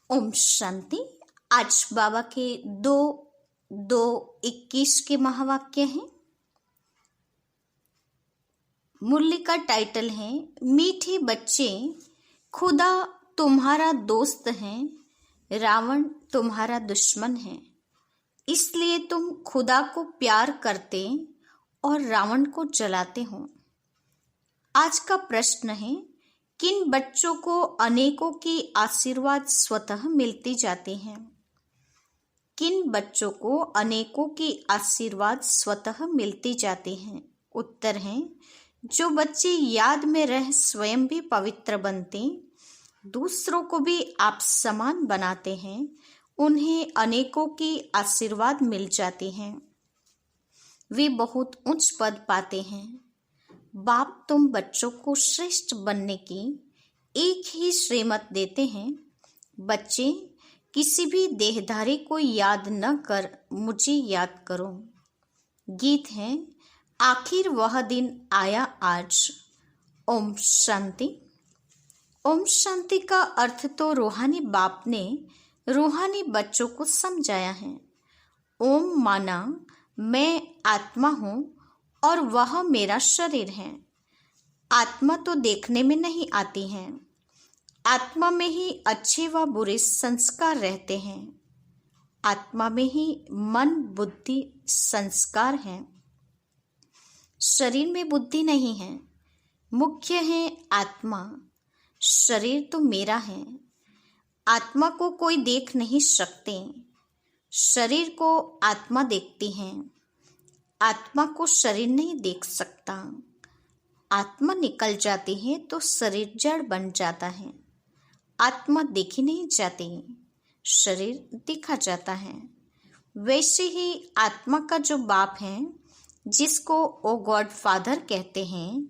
ओम शांति। आज बाबा के 2-2-21 के महावाक्य हैं। मुरली का टाइटल है मीठे बच्चे, खुदा तुम्हारा दोस्त है, रावण तुम्हारा दुश्मन है। इसलिए तुम खुदा को प्यार करते और रावण को जलाते हो। आज का प्रश्न है, किन बच्चों को अनेकों की आशीर्वाद स्वतः मिलती जाते हैं? किन बच्चों को अनेकों की आशीर्वाद स्वतः मिलती जाती हैं? उत्तर है, जो बच्चे याद में रह स्वयं भी पवित्र बनते, दूसरों को भी आप समान बनाते हैं, उन्हें अनेकों की आशीर्वाद मिल जाती हैं। वे बहुत उच्च पद पाते हैं। बाप तुम बच्चों को श्रेष्ठ बनने की एक ही श्रीमत देते हैं। बच्चे, किसी भी देहधारी को याद न कर मुझे याद करो। गीत है, आखिर वह दिन आया आज। ओम शांति। ओम शांति का अर्थ तो रूहानी बाप ने रूहानी बच्चों को समझाया है। ओम माना मैं आत्मा हूँ और वह मेरा शरीर है। आत्मा तो देखने में नहीं आती है। आत्मा में ही अच्छे व बुरे संस्कार रहते हैं। आत्मा में ही मन, बुद्धि, संस्कार हैं। शरीर में बुद्धि नहीं है। मुख्य है आत्मा। शरीर तो मेरा है। आत्मा को कोई देख नहीं सकते। शरीर को आत्मा देखती है। आत्मा को शरीर नहीं देख सकता। आत्मा निकल जाती है तो शरीर जड़ बन जाता है। आत्मा देखी नहीं जाती, शरीर देखा जाता है। वैसे ही आत्मा का जो बाप है, जिसको ओ गॉड फादर कहते हैं,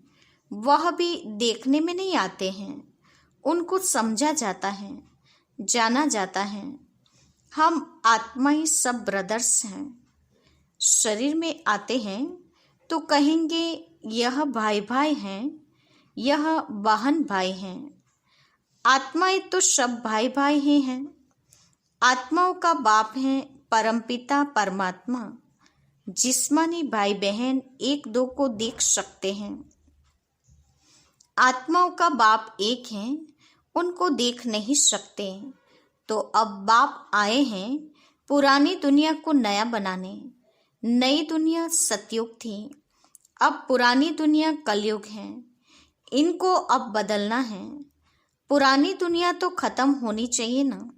वह भी देखने में नहीं आते हैं। उनको समझा जाता है, जाना जाता है। हम आत्मा ही सब ब्रदर्स हैं। शरीर में आते हैं तो कहेंगे यह भाई भाई हैं, यह बहन भाई हैं। आत्माएं तो सब भाई भाई ही हैं। आत्माओं का बाप है परमपिता परमात्मा। जिस्मानी भाई बहन एक दो को देख सकते हैं। आत्माओं का बाप एक है, उनको देख नहीं सकते। तो अब बाप आए हैं पुरानी दुनिया को नया बनाने। नई दुनिया सतयुग थी, अब पुरानी दुनिया कलयुग है। इनको अब बदलना है। पुरानी दुनिया तो खत्म होनी चाहिए ना।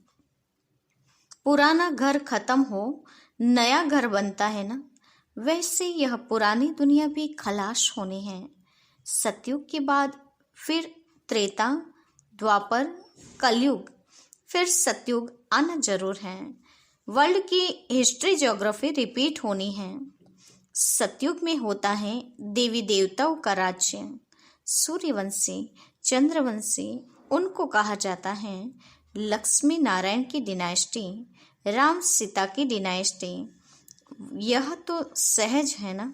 पुराना घर खत्म हो, नया घर बनता है ना। वैसे यह पुरानी दुनिया भी खलास होनी है। सतयुग के बाद फिर त्रेता, द्वापर, कलयुग, फिर सतयुग आना जरूर है। वर्ल्ड की हिस्ट्री ज्योग्राफी रिपीट होनी है। सतयुग में होता है देवी देवताओं का राज्य। सूर्यवंशी, चंद्रवंशी, उनको कहा जाता है लक्ष्मी नारायण की डिनाइस्टी, राम सीता की डिनाइस्टी। यह तो सहज है ना।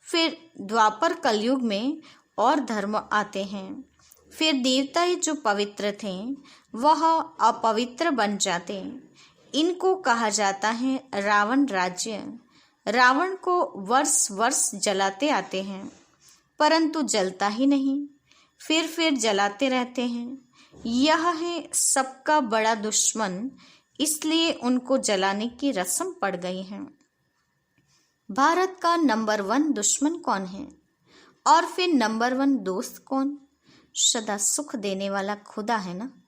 फिर द्वापर कलयुग में और धर्म आते हैं। फिर देवता जो पवित्र थे वह अपवित्र बन जाते। इनको कहा जाता है रावण राज्य। रावण को वर्ष वर्ष जलाते आते हैं, परंतु जलता ही नहीं। फिर जलाते रहते हैं। यह है सबका बड़ा दुश्मन, इसलिए उनको जलाने की रस्म पड़ गई है। भारत का नंबर 1 दुश्मन कौन है और फिर नंबर 1 दोस्त कौन? सदा सुख देने वाला खुदा है ना।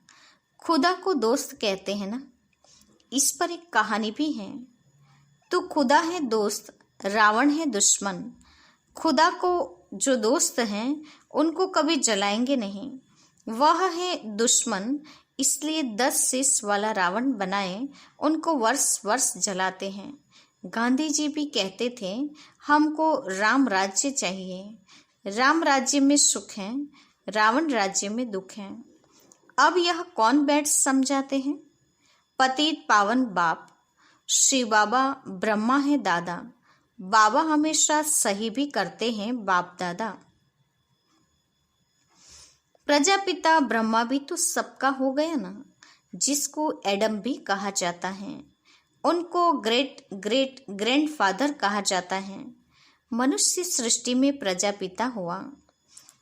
खुदा को दोस्त कहते हैं ना। इस पर एक कहानी भी है। तो खुदा है दोस्त, रावण है दुश्मन। खुदा को जो दोस्त हैं उनको कभी जलाएंगे नहीं। वह है दुश्मन, इसलिए 10 शीश वाला रावण बनाए उनको वर्ष वर्ष जलाते हैं। गांधी जी भी कहते थे हमको राम राज्य चाहिए। राम राज्य में सुख है, रावण राज्य में दुख है। अब यह कौन बैठ समझाते हैं? पतित पावन बाप श्री बाबा ब्रह्मा है दादा। बाबा हमेशा सही भी करते हैं बाप दादा। प्रजापिता ब्रह्मा भी तो सबका हो गया ना। जिसको एडम भी कहा जाता है। उनको ग्रेट ग्रेट ग्रैंडफादर कहा जाता है। मनुष्य सृष्टि में प्रजापिता हुआ।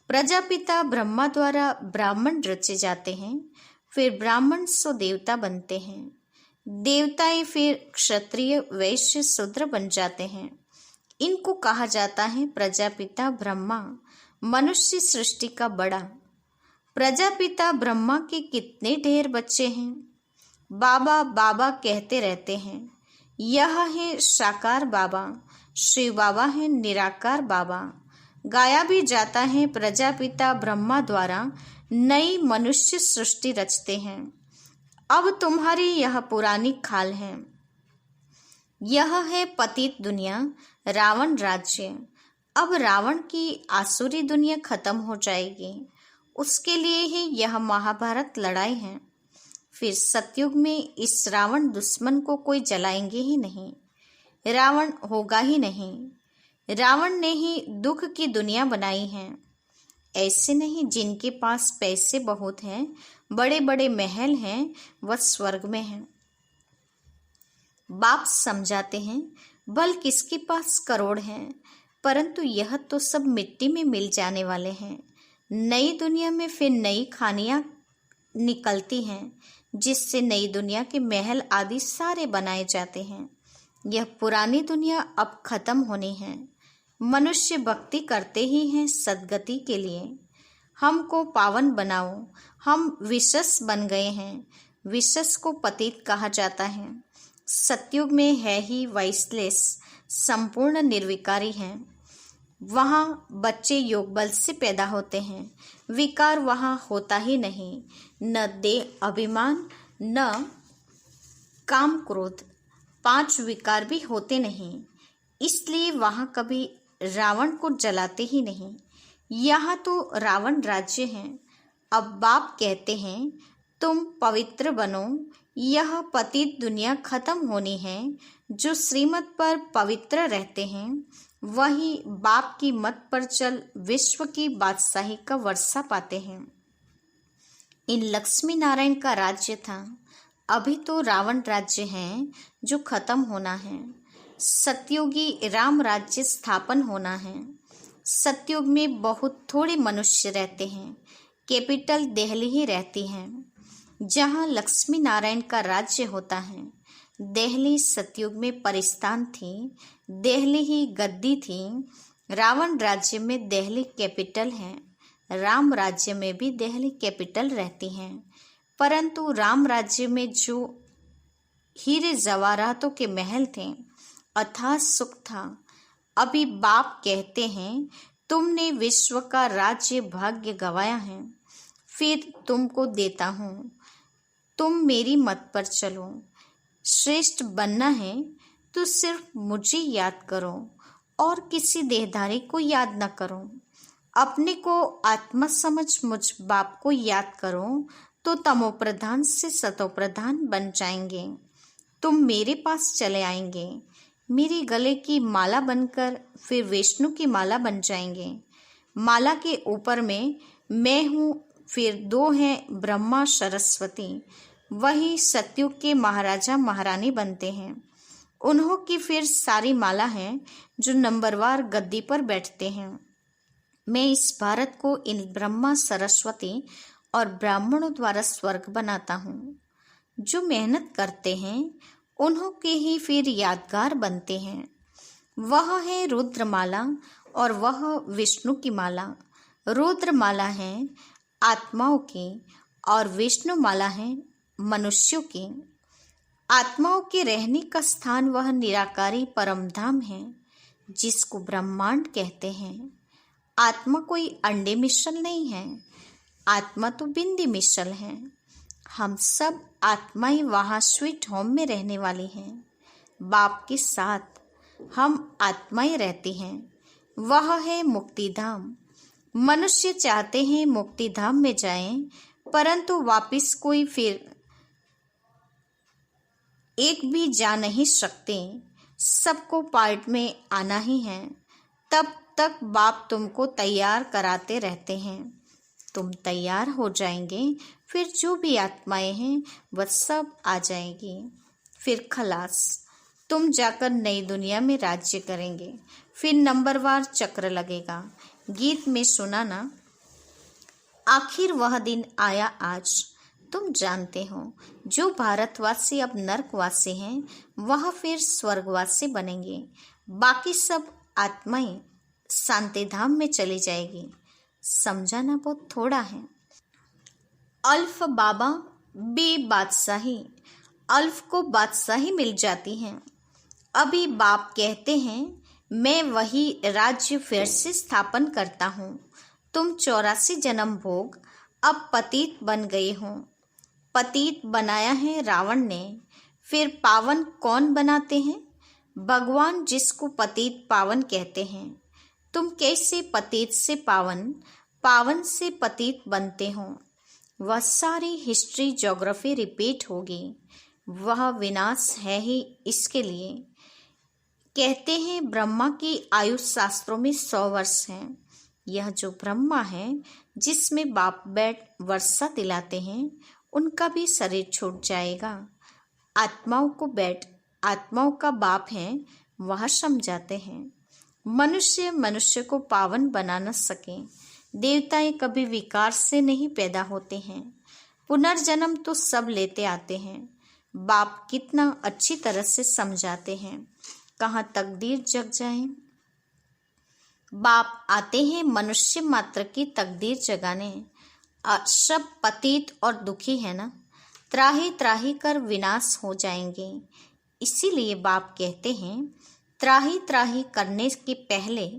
प्रजापिता ब्रह्मा द्वारा ब्राह्मण रचे जाते हैं, फिर ब्राह्मण सो देवता बनते हैं। देवताएं फिर क्षत्रिय वैश्य शूद्र बन जाते हैं। इनको कहा जाता है प्रजापिता ब्रह्मा, मनुष्य सृष्टि का बड़ा। प्रजापिता ब्रह्मा के कितने ढेर बच्चे हैं। बाबा बाबा कहते रहते हैं। यह है साकार बाबा, शिव बाबा है निराकार बाबा। गाया भी जाता है प्रजापिता ब्रह्मा द्वारा नई मनुष्य सृष्टि रचते हैं। अब तुम्हारी यह पुरानी खाल है। यह है पतित दुनिया, रावण राज्य। अब रावण की आसुरी दुनिया खत्म हो जाएगी। उसके लिए ही यह महाभारत लड़ाई है। फिर सतयुग में इस रावण दुश्मन को कोई जलाएंगे ही नहीं। रावण होगा ही नहीं। रावण ने ही दुख की दुनिया बनाई है। ऐसे नहीं जिनके पास पैसे बहुत हैं, बड़े बड़े महल हैं, वह स्वर्ग में हैं। बाप समझाते हैं, भल किसके पास करोड़ हैं, परंतु यह तो सब मिट्टी में मिल जाने वाले हैं। नई दुनिया में फिर नई खानियां निकलती हैं, जिससे नई दुनिया के महल आदि सारे बनाए जाते हैं। यह पुरानी दुनिया अब खत्म होनी है। मनुष्य भक्ति करते ही हैं सद्गति के लिए। हमको पावन बनाओ। हम विशस बन गए हैं। विशस को पतित कहा जाता है। सतयुग में है ही वाइसलेस, संपूर्ण निर्विकारी हैं। वहाँ बच्चे योग बल से पैदा होते हैं। विकार वहाँ होता ही नहीं। न देह अभिमान, न काम क्रोध, 5 विकार भी होते नहीं। इसलिए वहाँ कभी रावण को जलाते ही नहीं। यहाँ तो रावण राज्य है। अब बाप कहते हैं, तुम पवित्र बनो। यह पतित दुनिया खत्म होनी है। जो श्रीमत पर पवित्र रहते हैं वही बाप की मत पर चल विश्व की बादशाही का वर्षा पाते हैं। इन लक्ष्मी नारायण का राज्य था। अभी तो रावण राज्य है जो खत्म होना है। सतयुगी राम राज्य स्थापन होना है। सतयुग में बहुत थोड़े मनुष्य रहते हैं। कैपिटल दिल्ली ही रहती है, जहाँ लक्ष्मी नारायण का राज्य होता है। दिल्ली सतयुग में परिस्थान थी। दिल्ली ही गद्दी थी। रावण राज्य में दिल्ली कैपिटल है। राम राज्य में भी दिल्ली कैपिटल रहती है। परंतु राम राज्य में जो हीरे जवाहरातों के महल थे, अथाह सुख था। अभी बाप कहते हैं, तुमने विश्व का राज्य भाग्य गवाया है, फिर तुमको देता हूँ। तुम मेरी मत पर चलो। श्रेष्ठ बनना है तो सिर्फ मुझे याद करो और किसी देहधारी को याद न करो। अपने को आत्मा समझ मुझ बाप को याद करो तो तमोप्रधान से सतोप्रधान बन जाएंगे। तुम मेरे पास चले आएंगे। मेरे गले की माला बनकर फिर विष्णु की माला बन जाएंगे। माला के ऊपर में मैं हूँ, फिर 2 हैं ब्रह्मा सरस्वती। वही सतयुग के महाराजा महारानी बनते हैं। उन्हों की फिर सारी माला है जो नंबरवार गद्दी पर बैठते हैं। मैं इस भारत को इन ब्रह्मा सरस्वती और ब्राह्मणों द्वारा स्वर्ग बनाता हूँ। जो मेहनत करते हैं उन्हों के ही फिर यादगार बनते हैं। वह है रुद्रमाला और वह विष्णु की माला। रुद्रमाला है आत्माओं की और विष्णु माला है मनुष्यों की। आत्माओं के रहने का स्थान वह निराकारी परम धाम है, जिसको ब्रह्मांड कहते हैं। आत्मा कोई अंडे मिसल नहीं है। आत्मा तो बिंदी मिसल है। हम सब आत्माएं वहाँ स्वीट होम में रहने वाली हैं। बाप के साथ हम आत्माएं रहती हैं। वह है मुक्तिधाम। मनुष्य चाहते हैं मुक्तिधाम में जाएं, परंतु वापिस कोई फिर एक भी जा नहीं सकते। सबको पार्ट में आना ही है। तब तक बाप तुमको तैयार कराते रहते हैं। तुम तैयार हो जाएंगे, फिर जो भी आत्माएं हैं वह सब आ जाएंगी। फिर खलास, तुम जाकर नई दुनिया में राज्य करेंगे। फिर नंबरवार चक्र लगेगा। गीत में सुना ना, आखिर वह दिन आया आज। तुम जानते हो, जो भारतवासी अब नरकवासी हैं वह फिर स्वर्गवासी बनेंगे। बाकी सब आत्माएं शांति धाम में चली जाएगी। समझाना बहुत थोड़ा है। अल्फ बाबा बे बादशाही, अल्फ को बादशाही मिल जाती है। अभी बाप कहते हैं मैं वही राज्य फिर से स्थापन करता हूँ। तुम 84 जन्म भोग अब पतित बन गए हो। पतित बनाया है रावण ने, फिर पावन कौन बनाते हैं? भगवान, जिसको पतित पावन कहते हैं। तुम कैसे पतित से पावन, पावन से पतित बनते हो? वह सारी हिस्ट्री ज्योग्राफी रिपीट होगी। वह विनाश है ही इसके लिए। कहते हैं ब्रह्मा की आयु शास्त्रों में 100 वर्ष है। यह जो ब्रह्मा है जिसमें बाप बैठ वर्षा दिलाते हैं, उनका भी शरीर छूट जाएगा। आत्माओं को बैठ आत्माओं का बाप है, वह समझाते हैं। मनुष्य को पावन बना न सके। देवताएं कभी विकार से नहीं पैदा होते हैं। पुनर्जन्म तो सब लेते आते हैं। बाप कितना अच्छी तरह से समझाते हैं। कहाँ तकदीर जग जाए। बाप आते हैं मनुष्य मात्र की तकदीर जगाने। सब पतित और दुखी है ना, त्राही त्राही कर विनाश हो जाएंगे। इसीलिए बाप कहते हैं त्राही त्राही करने के पहले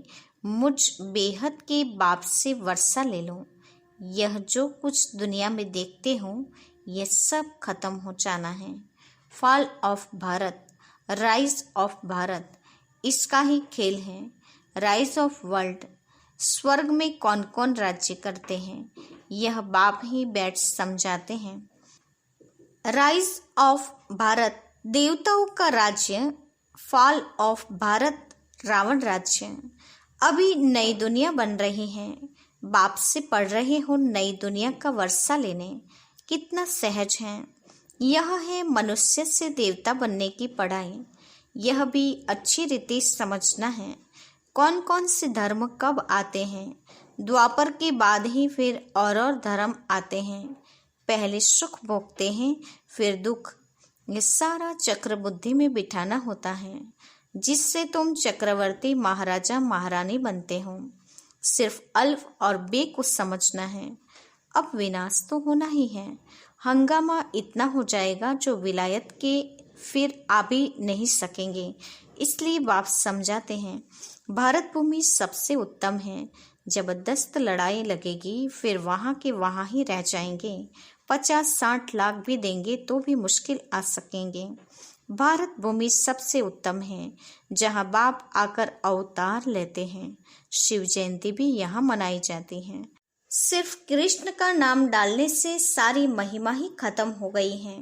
मुझ बेहद के बाप से वर्षा ले लो। यह जो कुछ दुनिया में देखते हो यह सब खत्म हो जाना है। Fall of Bharat, rise of Bharat, इसका ही खेल है। राइज ऑफ वर्ल्ड, स्वर्ग में कौन कौन राज्य करते हैं, यह बाप ही बैठ समझाते हैं। राइज ऑफ भारत, देवताओं का राज्य। फॉल ऑफ भारत, रावण राज्य। अभी नई दुनिया बन रही है। बाप से पढ़ रहे हो नई दुनिया का वर्षा लेने। कितना सहज है। यह है मनुष्य से देवता बनने की पढ़ाई। यह भी अच्छी रीति समझना है। कौन कौन से धर्म कब आते हैं? द्वापर के बाद ही फिर और धर्म आते हैं। पहले सुख भोगते हैं, फिर दुख। ये सारा चक्र बुद्धि में बिठाना होता है, जिससे तुम चक्रवर्ती महाराजा महारानी बनते हो। सिर्फ अल्फ और बे को समझना है। अब विनाश तो होना ही है। हंगामा इतना हो जाएगा जो विलायत के फिर आ भी नहीं सकेंगे। इसलिए बाप समझाते हैं भारत भूमि सबसे उत्तम है। जबरदस्त लड़ाई लगेगी, फिर वहाँ के वहाँ ही रह जाएंगे। 50-60 लाख भी देंगे तो भी मुश्किल आ सकेंगे। भारत भूमि सबसे उत्तम है, जहाँ बाप आकर अवतार लेते हैं। शिव जयंती भी यहाँ मनाई जाती है। सिर्फ कृष्ण का नाम डालने से सारी महिमा ही खत्म हो गई है।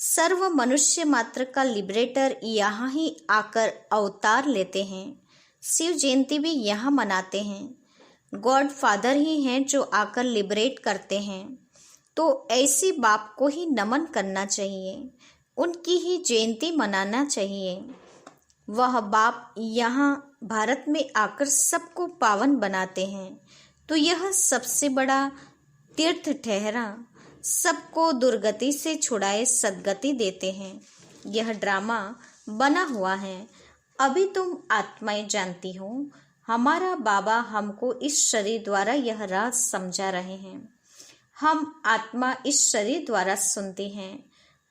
सर्व मनुष्य मात्र का लिबरेटर यहाँ ही आकर अवतार लेते हैं। शिव जयंती भी यहाँ मनाते हैं। गॉड फादर ही हैं जो आकर लिबरेट करते हैं। तो ऐसे बाप को ही नमन करना चाहिए, उनकी ही जयंती मनाना चाहिए। वह बाप यहाँ भारत में आकर सबको पावन बनाते हैं, तो यह सबसे बड़ा तीर्थ ठहरा। सबको दुर्गति से छुड़ाए सद्गति देते हैं। यह ड्रामा बना हुआ है। अभी तुम आत्माएं जानती हो। हमारा बाबा हमको इस शरीर द्वारा यह राज समझा रहे हैं। हम आत्मा इस शरीर द्वारा सुनते हैं।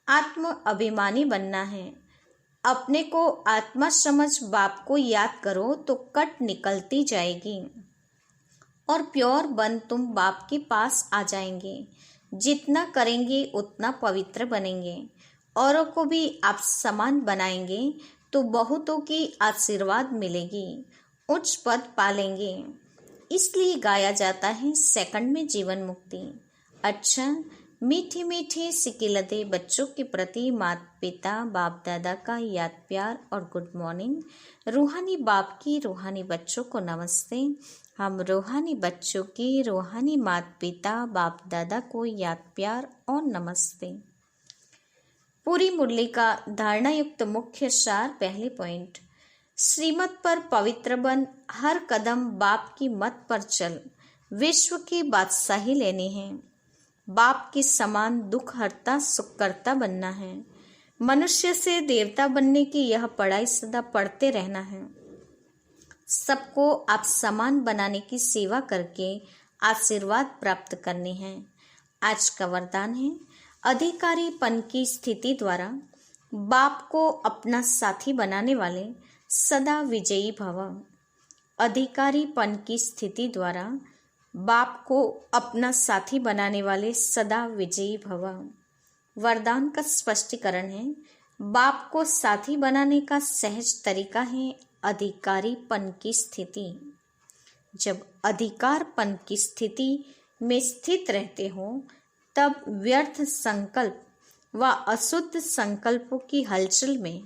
आत्म अभिमानी बनना है। अपने को आत्मा समझ बाप को याद करो तो कट निकलती जाएगी और प्योर बन तुम बाप के पास आ जाएंगे। जितना करेंगे उतना पवित्र बनेंगे। औरों को भी आप समान बनाएंगे तो बहुतों की आशीर्वाद मिलेगी, उच्च पद पालेंगे। इसलिए गाया जाता है सेकंड में जीवन मुक्ति। अच्छा, मीठे मीठे सिकिलते बच्चों के प्रति माता पिता बाप दादा का याद प्यार और गुड मॉर्निंग। रूहानी बाप की रूहानी बच्चों को नमस्ते। हम रूहानी बच्चों की रूहानी माता पिता बाप दादा को याद प्यार और नमस्ते। पूरी मुरली का धारणा युक्त मुख्य सार। पहले पॉइंट, श्रीमत पर पवित्र बन, हर कदम बाप की मत पर चल, विश्व की बादशाही लेनी है, बाप के समान दुख हरता सुख करता बनना है, मनुष्य से देवता बनने की यह पढ़ाई सदा पढ़ते रहना है, सबको आप समान बनाने की सेवा करके आशीर्वाद प्राप्त करने हैं। आज का वरदान है, अधिकारीपन की स्थिति द्वारा बाप को अपना साथी बनाने वाले सदा विजयी भव। अधिकारीपन की स्थिति द्वारा बाप को अपना साथी बनाने वाले सदा विजयी भव। वरदान का स्पष्टीकरण है, बाप को साथी बनाने का सहज तरीका है अधिकारीपन की स्थिति। जब अधिकारपन की स्थिति में स्थित रहते हो तब व्यर्थ संकल्प व अशुद्ध संकल्पों की हलचल में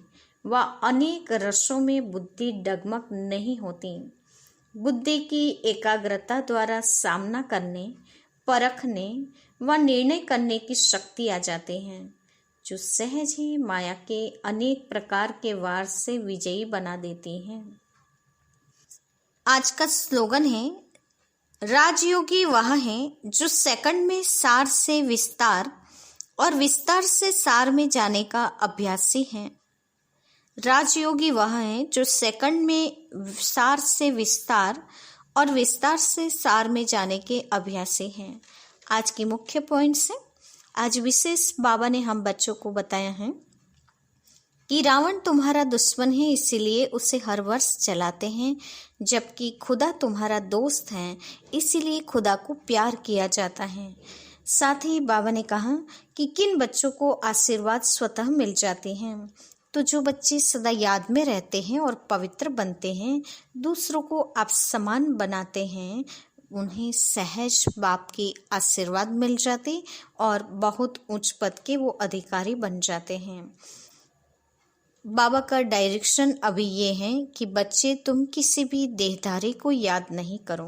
व अनेक रसों में बुद्धि डगमग नहीं होती। बुद्धि की एकाग्रता द्वारा सामना करने, परखने व निर्णय करने की शक्ति आ जाते हैं, जो सहज ही माया के अनेक प्रकार के वार से विजयी बना देती हैं। आज का स्लोगन है, राजयोगी वह है जो सेकंड में सार से विस्तार और विस्तार से सार में जाने का अभ्यासी है। राजयोगी वह है जो सेकंड में सार से विस्तार और विस्तार से सार में जाने के अभ्यासी हैं। आज की मुख्य पॉइंट्स है, आज विशेष बाबा ने हम बच्चों को बताया है कि रावण तुम्हारा दुश्मन है, इसीलिए उसे हर वर्ष जलाते हैं, जबकि खुदा तुम्हारा दोस्त है, इसीलिए खुदा को प्यार किया जाता है। साथ ही बाबा ने कहा कि किन बच्चों को आशीर्वाद स्वतः मिल जाते हैं, तो जो बच्चे सदा याद में रहते हैं और पवित्र बनते हैं, दूसरों को आप समान बनाते हैं, उन्हें सहज बाप की आशीर्वाद मिल जाते और बहुत उच्च पद के वो अधिकारी बन जाते हैं। बाबा का डायरेक्शन अभी ये है कि बच्चे तुम किसी भी देहधारी को याद नहीं करो,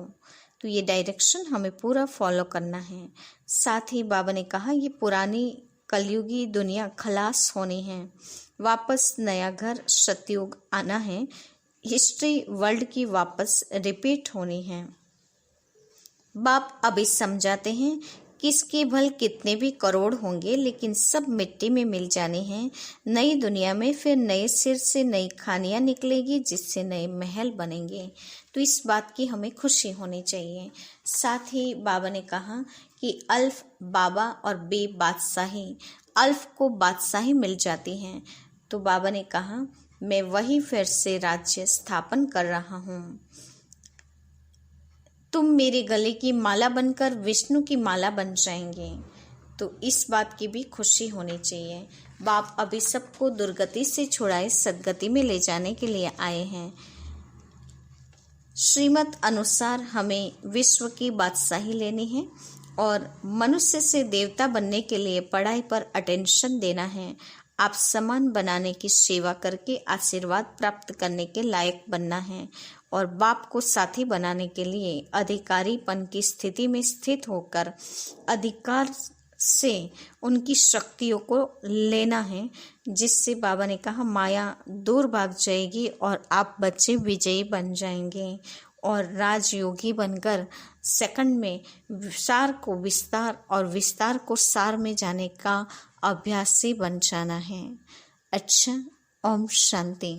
तो ये डायरेक्शन हमें पूरा फॉलो करना है। साथ ही बाबा ने कहा ये पुरानी कलयुगी दुनिया खलास होनी है, वापस नया घर सतयुग आना है, हिस्ट्री वर्ल्ड की वापस रिपीट होनी है। बाप अभी समझाते हैं किसके भल कितने भी करोड़ होंगे, लेकिन सब मिट्टी में मिल जाने हैं। नई दुनिया में फिर नए सिर से नई खानियाँ निकलेगी, जिससे नए महल बनेंगे। तो इस बात की हमें खुशी होनी चाहिए। साथ ही बाबा ने कहा कि अल्फ बाबा और बे बादशाही, अल्फ को बादशाही मिल जाती है, तो बाबा ने कहा मैं वही फिर से राज्य स्थापन कर रहा हूँ। तुम मेरे गले की माला बनकर विष्णु की माला बन जाएंगे, तो इस बात की भी खुशी होनी चाहिए। बाप अभी सबको दुर्गति से छुड़ाए सदगति में ले जाने के लिए आए हैं। श्रीमत अनुसार हमें विश्व की बादशाही लेनी है और मनुष्य से देवता बनने के लिए पढ़ाई पर अटेंशन देना है। आप समान बनाने की सेवा करके आशीर्वाद प्राप्त करने के लायक बनना है और बाप को साथी बनाने के लिए अधिकारीपन की स्थिति में स्थित होकर अधिकार से उनकी शक्तियों को लेना है, जिससे बाबा ने कहा माया दूर भाग जाएगी और आप बच्चे विजयी बन जाएंगे और राजयोगी बनकर सेकंड में सार को विस्तार और विस्तार को सार में जाने का अभ्यासी बन जाना है। अच्छा, ओम शांति।